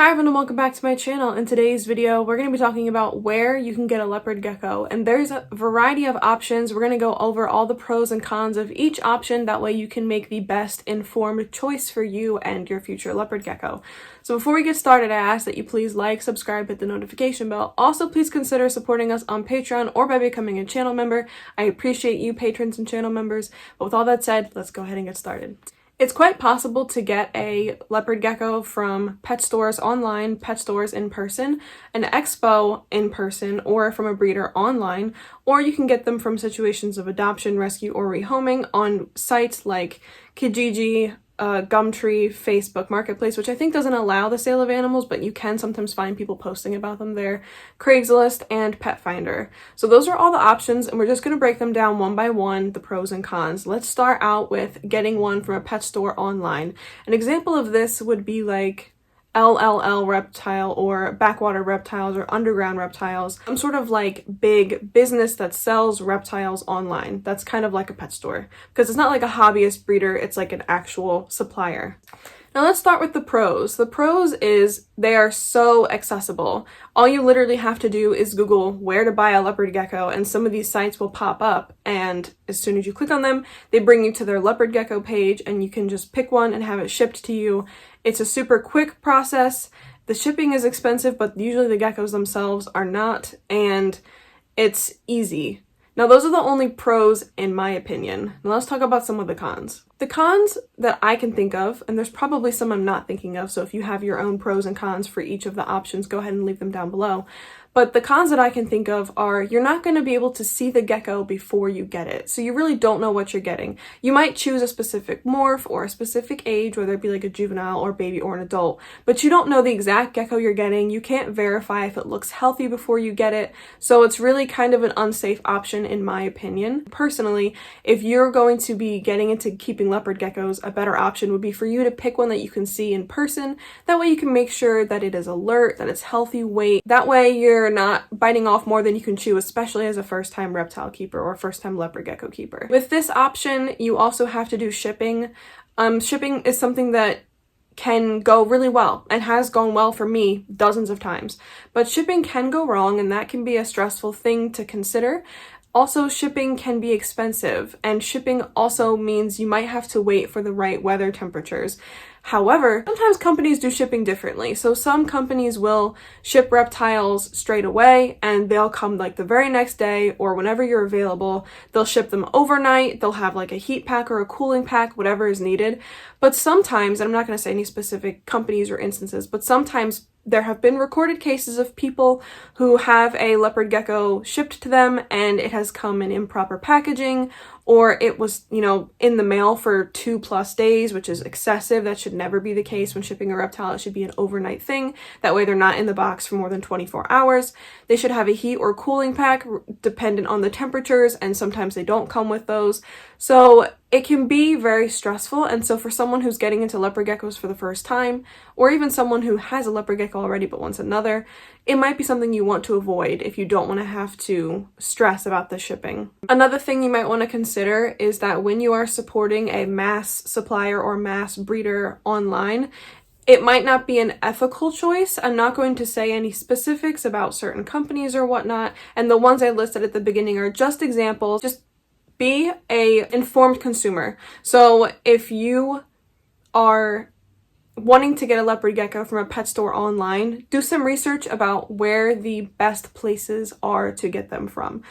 Hi everyone and welcome back to my channel. In today's video, we're going to be talking about where you can get a leopard gecko, and there's a variety of options. We're going to go over all the pros and cons of each option. That way you can make the best informed choice for you and your future leopard gecko. So before we get started, I ask that you please like, subscribe, hit the notification bell. Also, please consider supporting us on Patreon or by becoming a channel member. I appreciate you patrons and channel members. But with all that said, let's go ahead and get started. It's quite possible to get a leopard gecko from pet stores online, pet stores in person, an expo in person, or from a breeder online, or you can get them from situations of adoption, rescue, or rehoming on sites like Kijiji, Gumtree, Facebook Marketplace, which I think doesn't allow the sale of animals, but you can sometimes find people posting about them there, Craigslist, and Petfinder. So those are all the options, and we're just going to break them down one by one, the pros and cons. Let's start out with getting one from a pet store online. An example of this would be like LLL Reptile or Backwater Reptiles or Underground Reptiles, some sort of like big business that sells reptiles online. That's kind of like a pet store because it's not like a hobbyist breeder, it's like an actual supplier. Now let's start with the pros. The pros is they are so accessible. All you literally have to do is Google where to buy a leopard gecko, and some of these sites will pop up, and as soon as you click on them, they bring you to their leopard gecko page, and you can just pick one and have it shipped to you. It's a super quick process. The shipping is expensive, but usually the geckos themselves are not, and it's easy. Now, those are the only pros in my opinion. Now let's talk about some of the cons. The cons that I can think of, and there's probably some I'm not thinking of, so if you have your own pros and cons for each of the options, go ahead and leave them down below. But the cons that I can think of are you're not going to be able to see the gecko before you get it. So you really don't know what you're getting. You might choose a specific morph or a specific age, whether it be like a juvenile or baby or an adult, but you don't know the exact gecko you're getting. You can't verify if it looks healthy before you get it. So it's really kind of an unsafe option in my opinion. Personally, if you're going to be getting into keeping leopard geckos, a better option would be for you to pick one that you can see in person. That way you can make sure that it is alert, that it's healthy weight. That way you're not biting off more than you can chew, especially as a first-time reptile keeper or first-time leopard gecko keeper. With this option, you also have to do shipping. Shipping is something that can go really well and has gone well for me dozens of times. But shipping can go wrong, and that can be a stressful thing to consider. Also, shipping can be expensive, and shipping also means you might have to wait for the right weather temperatures. However, sometimes companies do shipping differently. So some companies will ship reptiles straight away and they'll come like the very next day or whenever you're available. They'll ship them overnight. They'll have like a heat pack or a cooling pack, whatever is needed. But sometimes, and I'm not going to say any specific companies or instances, but sometimes there have been recorded cases of people who have a leopard gecko shipped to them and it has come in improper packaging, or it was, in the mail for 2+ days, which is excessive. That should never be the case when shipping a reptile. It should be an overnight thing. That way they're not in the box for more than 24 hours. They should have a heat or cooling pack dependent on the temperatures, and sometimes they don't come with those. So it can be very stressful, and so for someone who's getting into leopard geckos for the first time, or even someone who has a leopard gecko already but wants another, it might be something you want to avoid if you don't want to have to stress about the shipping. Another thing you might want to consider is that when you are supporting a mass supplier or mass breeder online, it might not be an ethical choice. I'm not going to say any specifics about certain companies or whatnot, and the ones I listed at the beginning are just examples. Just be an informed consumer. So if you are wanting to get a leopard gecko from a pet store online, do some research about where the best places are to get them from.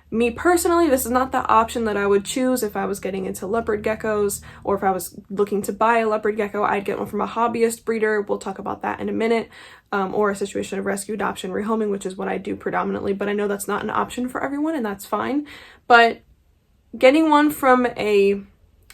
Me personally, this is not the option that I would choose if I was getting into leopard geckos, or if I was looking to buy a leopard gecko, I'd get one from a hobbyist breeder. We'll talk about that in a minute. Or a situation of rescue, adoption, rehoming, which is what I do predominantly, but I know that's not an option for everyone, and that's fine. But getting one from a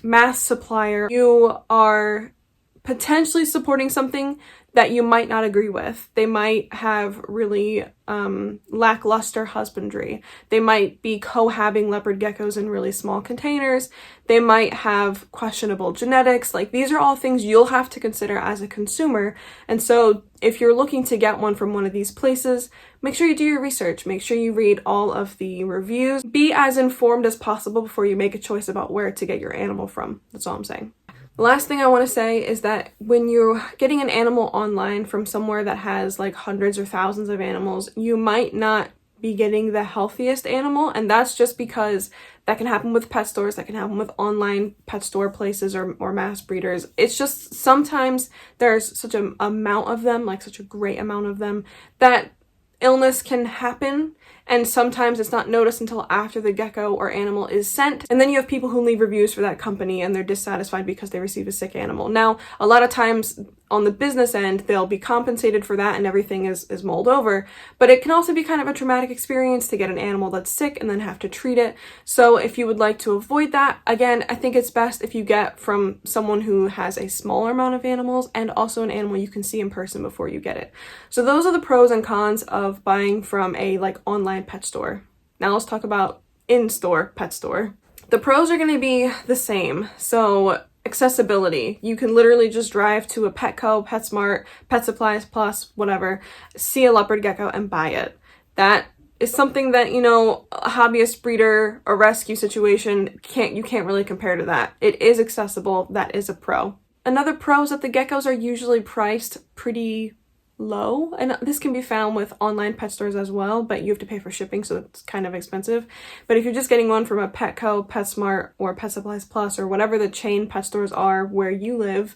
mass supplier, you are potentially supporting something that you might not agree with. They might have really lackluster husbandry. They might be cohabbing leopard geckos in really small containers. They might have questionable genetics. Like, these are all things you'll have to consider as a consumer. And so if you're looking to get one from one of these places, make sure you do your research. Make sure you read all of the reviews. Be as informed as possible before you make a choice about where to get your animal from. That's all I'm saying. The last thing I want to say is that when you're getting an animal online from somewhere that has like hundreds or thousands of animals, you might not be getting the healthiest animal, and that's just because that can happen with pet stores, that can happen with online pet store places or mass breeders. It's just sometimes there's such an amount of them, like such a great amount of them, that illness can happen, and sometimes it's not noticed until after the gecko or animal is sent. And then you have people who leave reviews for that company and they're dissatisfied because they received a sick animal. Now, a lot of times on the business end, they'll be compensated for that and everything is mulled over, but it can also be kind of a traumatic experience to get an animal that's sick and then have to treat it. So if you would like to avoid that, again, I think it's best if you get from someone who has a smaller amount of animals and also an animal you can see in person before you get it. So those are the pros and cons of buying from a like online pet store. Now let's talk about in-store pet store. The pros are going to be the same. So accessibility. You can literally just drive to a Petco, PetSmart, Pet Supplies Plus, whatever, see a leopard gecko and buy it. That is something that, you know, a hobbyist breeder, a rescue situation, you can't really compare to that. It is accessible. That is a pro. Another pro is that the geckos are usually priced pretty low, and this can be found with online pet stores as well, but you have to pay for shipping, so it's kind of expensive. But if you're just getting one from a Petco, PetSmart, or Pet Supplies Plus, or whatever the chain pet stores are where you live,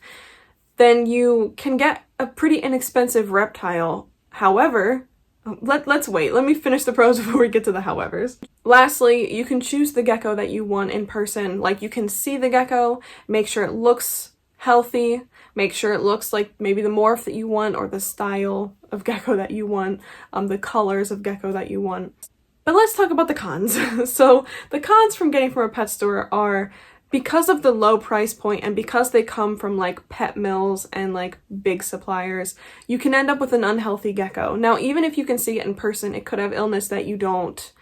then you can get a pretty inexpensive reptile. However, let's wait. Let me finish the pros before we get to the howevers. Lastly, you can choose the gecko that you want in person. Like, you can see the gecko, make sure it looks healthy, make sure it looks like maybe the morph that you want or the style of gecko that you want, the colors of gecko that you want. But let's talk about the cons. So the cons from getting from a pet store are, because of the low price point and because they come from like pet mills and like big suppliers, you can end up with an unhealthy gecko. Now, even if you can see it in person, it could have illness that you don't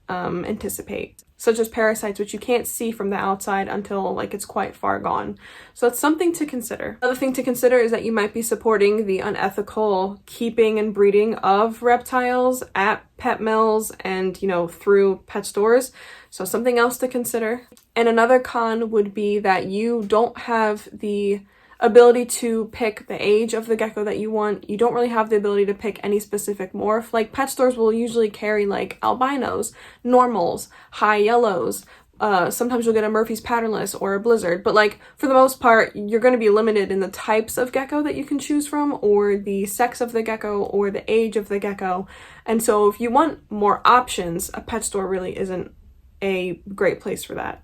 anticipate, such as parasites, which you can't see from the outside until like it's quite far gone. So it's something to consider. Another thing to consider is that you might be supporting the unethical keeping and breeding of reptiles at pet mills and, you know, through pet stores. So something else to consider. And another con would be that you don't have the ability to pick the age of the gecko that you want. You don't really have the ability to pick any specific morph. Like, pet stores will usually carry like albinos, normals, high yellows. Sometimes you'll get a Murphy's patternless or a blizzard, but like for the most part, you're going to be limited in the types of gecko that you can choose from, or the sex of the gecko, or the age of the gecko. And so if you want more options, a pet store really isn't a great place for that.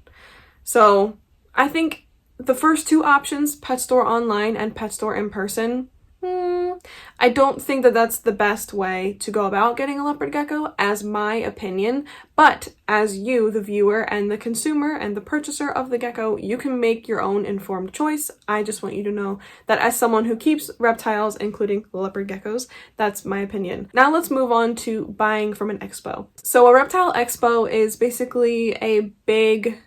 So I think the first two options, pet store online and pet store in person, I don't think that that's the best way to go about getting a leopard gecko, as my opinion. But as you, the viewer and the consumer and the purchaser of the gecko, you can make your own informed choice. I just want you to know that as someone who keeps reptiles, including leopard geckos, that's my opinion. Now let's move on to buying from an expo. So a reptile expo is basically a big,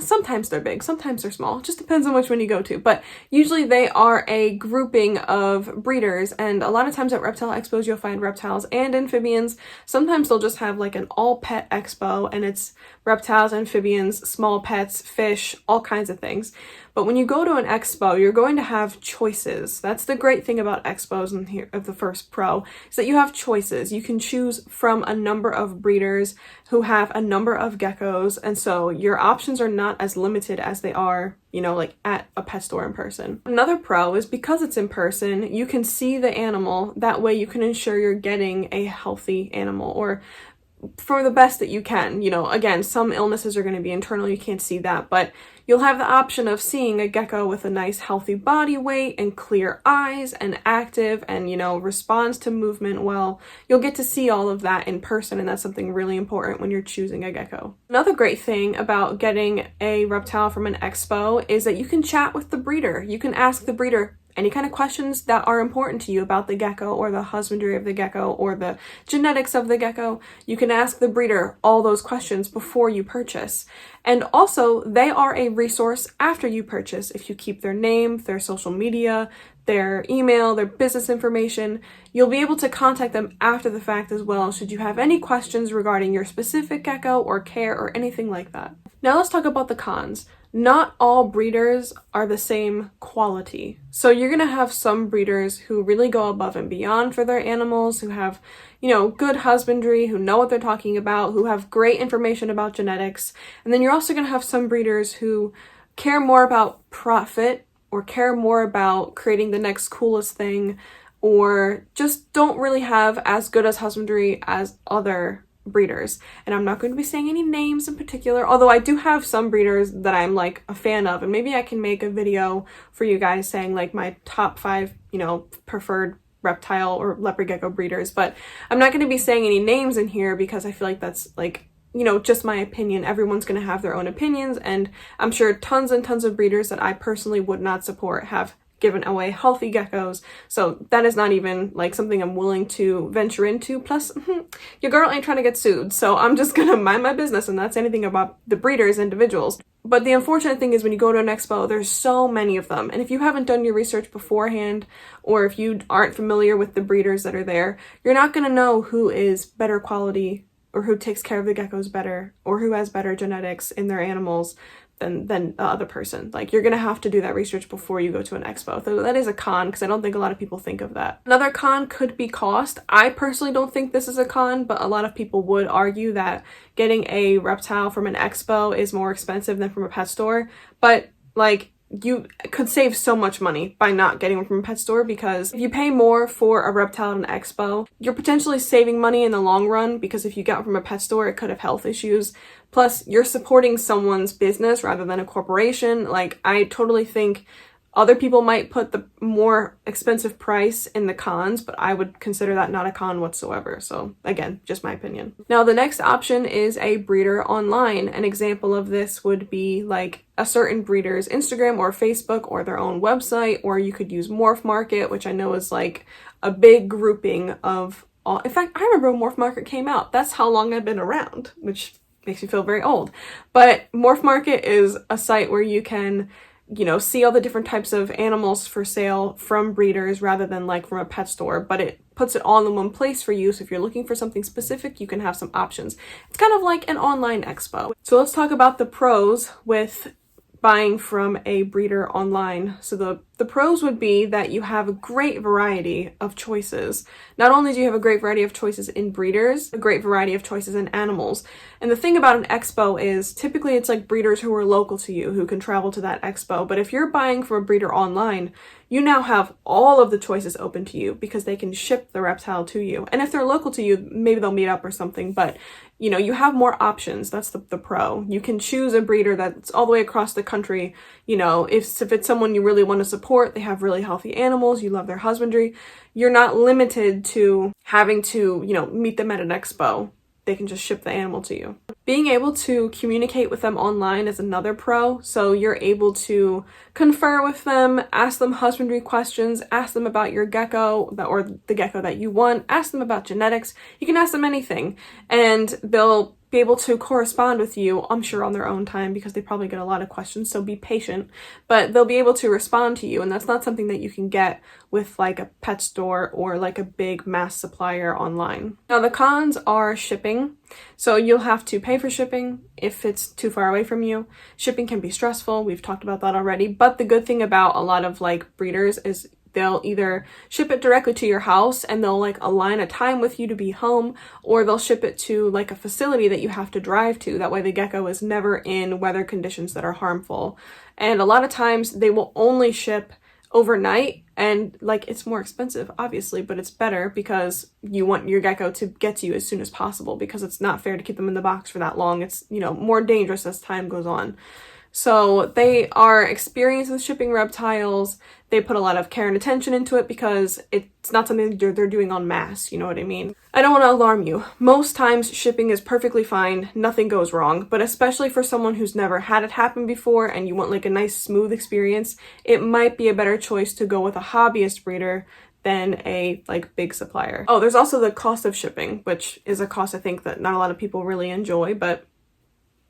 sometimes they're big, sometimes they're small, it just depends on which one you go to, but usually they are a grouping of breeders, and a lot of times at reptile expos you'll find reptiles and amphibians. Sometimes they'll just have like an all pet expo and it's reptiles, amphibians, small pets, fish, all kinds of things. But when you go to an expo, you're going to have choices. That's the great thing about expos, and here of the first pro, is that you have choices. You can choose from a number of breeders who have a number of geckos, and so your options are not as limited as they are, you know, like at a pet store in person. Another pro is because it's in person, you can see the animal. That way you can ensure you're getting a healthy animal, or for the best that you can. You know, again, some illnesses are going to be internal, you can't see that, but you'll have the option of seeing a gecko with a nice healthy body weight and clear eyes and active and, you know, responds to movement well. You'll get to see all of that in person, and that's something really important when you're choosing a gecko. Another great thing about getting a reptile from an expo is that you can chat with the breeder. You can ask the breeder any kind of questions that are important to you about the gecko, or the husbandry of the gecko, or the genetics of the gecko. You can ask the breeder all those questions before you purchase. And also, they are a resource after you purchase. If you keep their name, their social media, their email, their business information, you'll be able to contact them after the fact as well, should you have any questions regarding your specific gecko or care or anything like that. Now let's talk about the cons. not all breeders are the same quality. So you're going to have some breeders who really go above and beyond for their animals, who have, good husbandry, who know what they're talking about, who have great information about genetics. And then you're also going to have some breeders who care more about profit or care more about creating the next coolest thing, or just don't really have as good as husbandry as other breeders. And I'm not going to be saying any names in particular, although I do have some breeders that I'm like a fan of, and maybe I can make a video for you guys saying like my top 5, preferred reptile or leopard gecko breeders, but I'm not going to be saying any names in here because I feel like that's like, just my opinion. Everyone's going to have their own opinions, and I'm sure tons and tons of breeders that I personally would not support have given away healthy geckos, so that is not even like something I'm willing to venture into. Plus, your girl ain't trying to get sued, so I'm just gonna mind my business, and that's anything about the breeders, individuals. But the unfortunate thing is when you go to an expo, there's so many of them, and if you haven't done your research beforehand, or if you aren't familiar with the breeders that are there, you're not gonna know who is better quality, or who takes care of the geckos better, or who has better genetics in their animals than the other person. Like, you're gonna have to do that research before you go to an expo. So that is a con, because I don't think a lot of people think of that. Another con could be cost. I personally don't think this is a con, but a lot of people would argue that getting a reptile from an expo is more expensive than from a pet store. But like, you could save so much money by not getting one from a pet store, because if you pay more for a reptile at an expo, you're potentially saving money in the long run, because if you got one from a pet store, it could have health issues. Plus, you're supporting someone's business rather than a corporation. Like, I totally think other people might put the more expensive price in the cons, but I would consider that not a con whatsoever. So again, just my opinion. Now, the next option is a breeder online. An example of this would be like a certain breeder's Instagram or Facebook or their own website, or you could use Morph Market, which I know is like a big grouping of all. In fact, I remember when Morph Market came out. That's how long I've been around, which makes me feel very old. But Morph Market is a site where you can see all the different types of animals for sale from breeders rather than like from a pet store, but it puts it all in one place for you. So if you're looking for something specific, you can have some options. It's kind of like an online expo. So let's talk about the pros with buying from a breeder online. So the pros would be that you have a great variety of choices. Not only do you have a great variety of choices in breeders, a great variety of choices in animals. And the thing about an expo is typically it's like breeders who are local to you who can travel to that expo. But if you're buying from a breeder online, you now have all of the choices open to you because they can ship the reptile to you. And if they're local to you, maybe they'll meet up or something, but you have more options. That's the pro. You can choose a breeder that's all the way across the country. If it's someone you really want to support, they have really healthy animals, you love their husbandry, you're not limited to having to, meet them at an expo. They can just ship the animal to you. Being able to communicate with them online is another pro. So you're able to confer with them, ask them husbandry questions, ask them about your gecko or the gecko that you want, ask them about genetics. You can ask them anything, and they'll be able to correspond with you, I'm sure, on their own time, because they probably get a lot of questions, so be patient. But they'll be able to respond to you, and that's not something that you can get with like a pet store or like a big mass supplier online. Now, the cons are shipping. So you'll have to pay for shipping if it's too far away from you. Shipping can be stressful. We've talked about that already. But the good thing about a lot of like breeders is they'll either ship it directly to your house and they'll like align a time with you to be home, or they'll ship it to like a facility that you have to drive to. That way the gecko is never in weather conditions that are harmful. And a lot of times they will only ship overnight, and like it's more expensive obviously, but it's better because you want your gecko to get to you as soon as possible, because it's not fair to keep them in the box for that long. It's more dangerous as time goes on. So they are experienced with shipping reptiles. They put a lot of care and attention into it because it's not something they're doing en masse, you know what I mean? I don't want to alarm you. Most times shipping is perfectly fine, nothing goes wrong, but especially for someone who's never had it happen before and you want like a nice smooth experience, it might be a better choice to go with a hobbyist breeder than a like big supplier. Oh, there's also the cost of shipping, which is a cost I think that not a lot of people really enjoy, but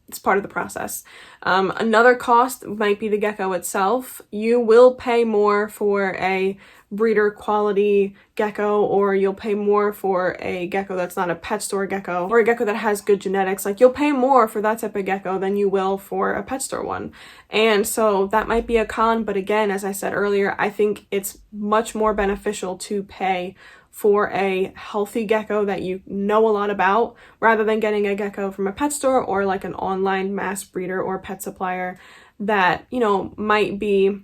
it's part of the process. Another cost might be the gecko itself. You will pay more for a breeder quality gecko, or you'll pay more for a gecko that's not a pet store gecko, or a gecko that has good genetics. Like, you'll pay more for that type of gecko than you will for a pet store one. And so that might be a con, but again, as I said earlier, I think it's much more beneficial to pay for a healthy gecko that you know a lot about, rather than getting a gecko from a pet store or like an online mass breeder or pet supplier that, you know, might be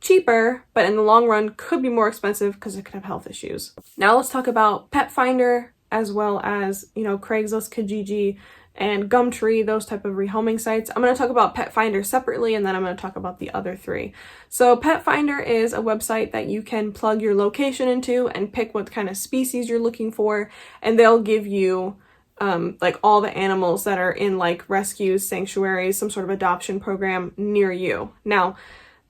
cheaper, but in the long run could be more expensive because it could have health issues. Now let's talk about Petfinder, as well as, you know, Craigslist, Kijiji, and Gumtree, those type of rehoming sites. I'm going to talk about Petfinder separately, and then I'm going to talk about the other three. So Petfinder is a website that you can plug your location into and pick what kind of species you're looking for, and they'll give you like all the animals that are in like rescues, sanctuaries, some sort of adoption program near you. Now,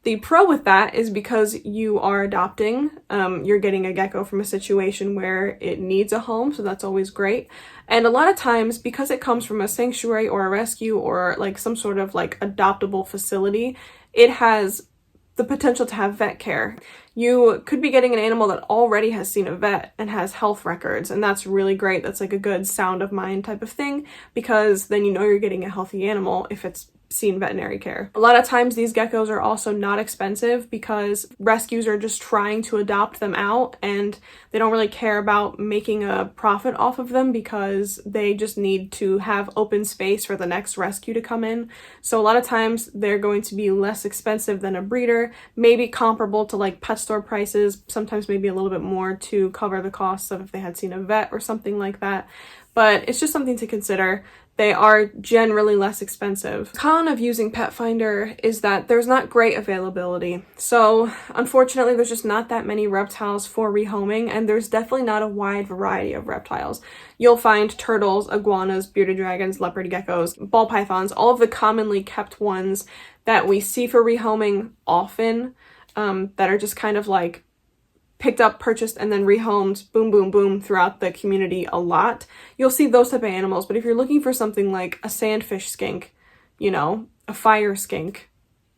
the pro with that is because you are adopting, you're getting a gecko from a situation where it needs a home, so that's always great. And a lot of times, because it comes from a sanctuary or a rescue or like some sort of like adoptable facility, it has the potential to have vet care. You could be getting an animal that already has seen a vet and has health records, and that's really great. That's like a good sound of mind type of thing, because then you know you're getting a healthy animal if it's seen veterinary care. A lot of times these geckos are also not expensive because rescues are just trying to adopt them out, and they don't really care about making a profit off of them because they just need to have open space for the next rescue to come in. So a lot of times they're going to be less expensive than a breeder, maybe comparable to like pet store prices, sometimes maybe a little bit more to cover the costs of if they had seen a vet or something like that. But it's just something to consider. They are generally less expensive. Con of using Petfinder is that there's not great availability. So unfortunately, there's just not that many reptiles for rehoming, and there's definitely not a wide variety of reptiles. You'll find turtles, iguanas, bearded dragons, leopard geckos, ball pythons, all of the commonly kept ones that we see for rehoming often, that are just kind of like picked up, purchased, and then rehomed, boom, boom, boom, throughout the community a lot. You'll see those type of animals, but if you're looking for something like a sandfish skink, you know, a fire skink,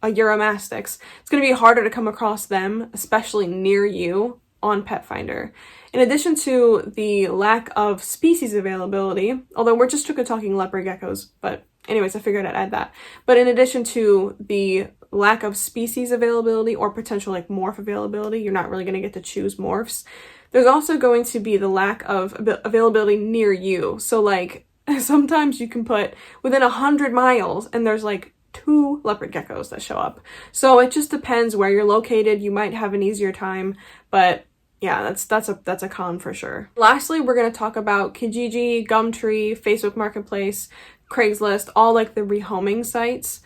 a Euromastix, it's going to be harder to come across them, especially near you, on Petfinder. In addition to the lack of species availability, although we're just talking leopard geckos, but anyways, I figured I'd add that. But in addition to the lack of species availability or potential like morph availability, you're not really going to get to choose morphs. There's also going to be the lack of availability near you. So like sometimes you can put within 100 miles and there's like 2 leopard geckos that show up. So it just depends where you're located. You might have an easier time, but yeah, that's a con for sure. Lastly, we're going to talk about Kijiji, Gumtree, Facebook Marketplace, Craigslist, all like the rehoming sites.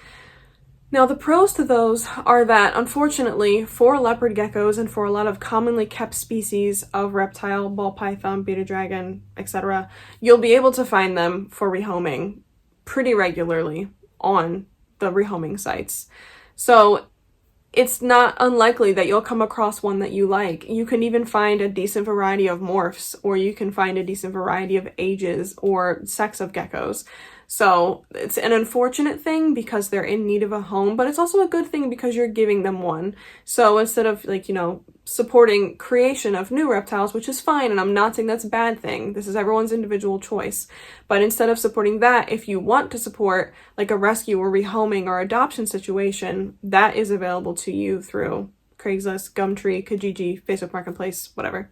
Now, the pros to those are that, unfortunately, for leopard geckos and for a lot of commonly kept species of reptile, ball python, bearded dragon, etc., you'll be able to find them for rehoming pretty regularly on the rehoming sites. So it's not unlikely that you'll come across one that you like. You can even find a decent variety of morphs, or you can find a decent variety of ages or sex of geckos. So it's an unfortunate thing because they're in need of a home, but it's also a good thing because you're giving them one. So instead of like, you know, supporting creation of new reptiles, which is fine, and I'm not saying that's a bad thing. This is everyone's individual choice. But instead of supporting that, if you want to support like a rescue or rehoming or adoption situation, that is available to you through Craigslist, Gumtree, Kijiji, Facebook Marketplace, whatever.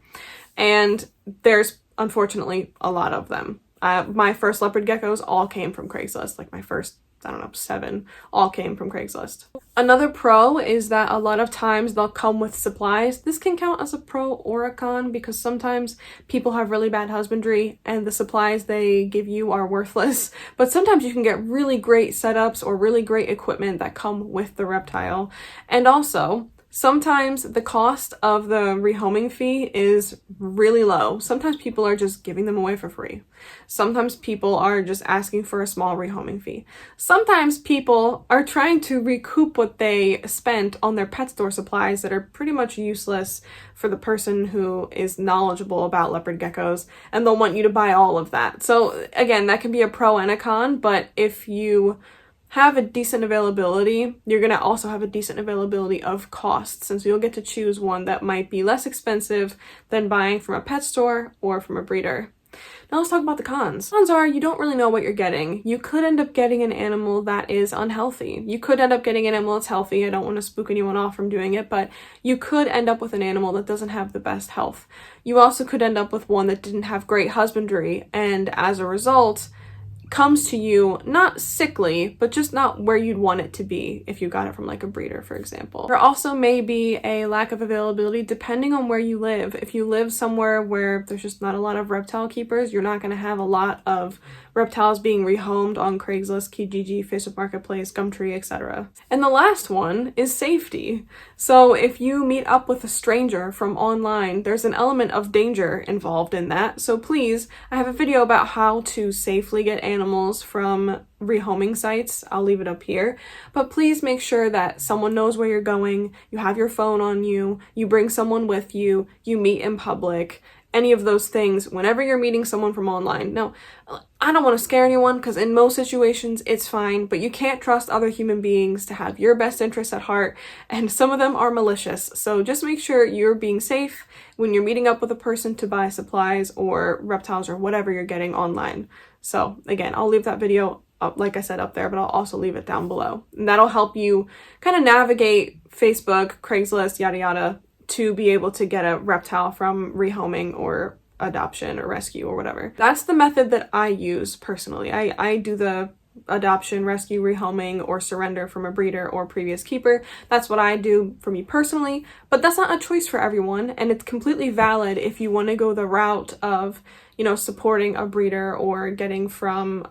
And there's unfortunately a lot of them. My first leopard geckos all came from Craigslist, like my first, 7 all came from Craigslist. Another pro is that a lot of times they'll come with supplies. This can count as a pro or a con because sometimes people have really bad husbandry and the supplies they give you are worthless. But sometimes you can get really great setups or really great equipment that come with the reptile. And also, Sometimes the cost of the rehoming fee is really low. Sometimes people are just giving them away for free. Sometimes people are just asking for a small rehoming fee. Sometimes people are trying to recoup what they spent on their pet store supplies that are pretty much useless for the person who is knowledgeable about leopard geckos, and they'll want you to buy all of that. So again, that can be a pro and a con, but if you have a decent availability, you're going to also have a decent availability of costs, and so you'll get to choose one that might be less expensive than buying from a pet store or from a breeder. Now let's talk about the cons. Cons are you don't really know what you're getting. You could end up getting an animal that is unhealthy. You could end up getting an animal that's healthy. I don't want to spook anyone off from doing it, but you could end up with an animal that doesn't have the best health. You also could end up with one that didn't have great husbandry, and as a result, comes to you not sickly, but just not where you'd want it to be if you got it from like a breeder, for example. There also may be a lack of availability depending on where you live. If you live somewhere where there's just not a lot of reptile keepers, you're not going to have a lot of reptiles being rehomed on Craigslist, Kijiji, Facebook Marketplace, Gumtree, etc. And the last one is safety. So if you meet up with a stranger from online, there's an element of danger involved in that. So please, I have a video about how to safely get animals from rehoming sites. I'll leave it up here. But please make sure that someone knows where you're going, you have your phone on you, you bring someone with you, you meet in public, any of those things whenever you're meeting someone from online. Now, I don't want to scare anyone because in most situations it's fine, but you can't trust other human beings to have your best interests at heart, and some of them are malicious. So just make sure you're being safe when you're meeting up with a person to buy supplies or reptiles or whatever you're getting online. So again, I'll leave that video up, like I said, up there, but I'll also leave it down below. And that'll help you kind of navigate Facebook, Craigslist, yada yada, to be able to get a reptile from rehoming or adoption or rescue or whatever. That's the method that I use personally. I do the adoption, rescue, rehoming, or surrender from a breeder or previous keeper. That's what I do for me personally, but that's not a choice for everyone, and it's completely valid if you want to go the route of, you know, supporting a breeder or getting from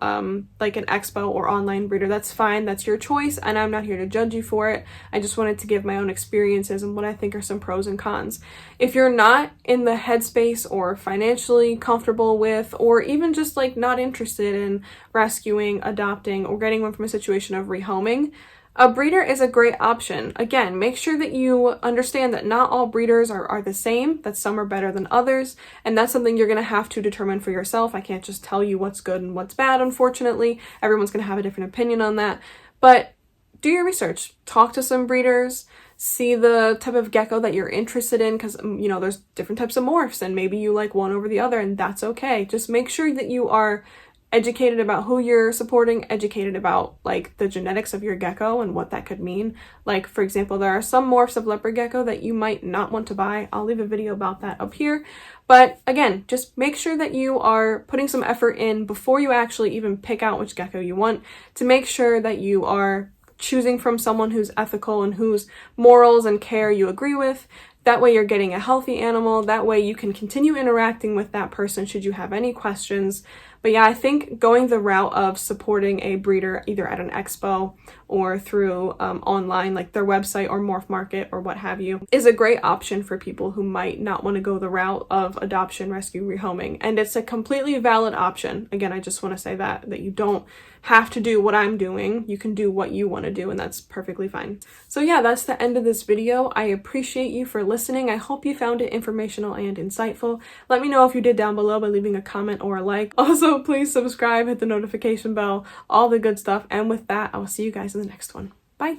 like an expo or online breeder. That's fine, that's your choice, and I'm not here to judge you for it. I just wanted to give my own experiences and what I think are some pros and cons. If you're not in the headspace or financially comfortable with, or even just like not interested in rescuing, adopting, or getting one from a situation of rehoming, a breeder is a great option. Again, make sure that you understand that not all breeders are the same, that some are better than others, and that's something you're going to have to determine for yourself. I can't just tell you what's good and what's bad, unfortunately. Everyone's going to have a different opinion on that. But do your research. Talk to some breeders. See the type of gecko that you're interested in, because, you know, there's different types of morphs, and maybe you like one over the other, and that's okay. Just make sure that you are educated about who you're supporting, educated about like the genetics of your gecko and what that could mean. Like, for example, there are some morphs of leopard gecko that you might not want to buy. I'll leave a video about that up here. But again, just make sure that you are putting some effort in before you actually even pick out which gecko you want, to make sure that you are choosing from someone who's ethical and whose morals and care you agree with. That way you're getting a healthy animal. That way you can continue interacting with that person should you have any questions. But yeah, I think going the route of supporting a breeder either at an expo or through online, like their website or Morph Market or what have you, is a great option for people who might not want to go the route of adoption, rescue, rehoming. And it's a completely valid option. Again, I just want to say that you don't have to do what I'm doing. You can do what you want to do, and that's perfectly fine. So yeah, that's the end of this video. I appreciate you for listening. I hope you found it informational and insightful. Let me know if you did down below by leaving a comment or a like. Also, please subscribe, hit the notification bell, all the good stuff. And with that, I will see you guys in the next one. Bye!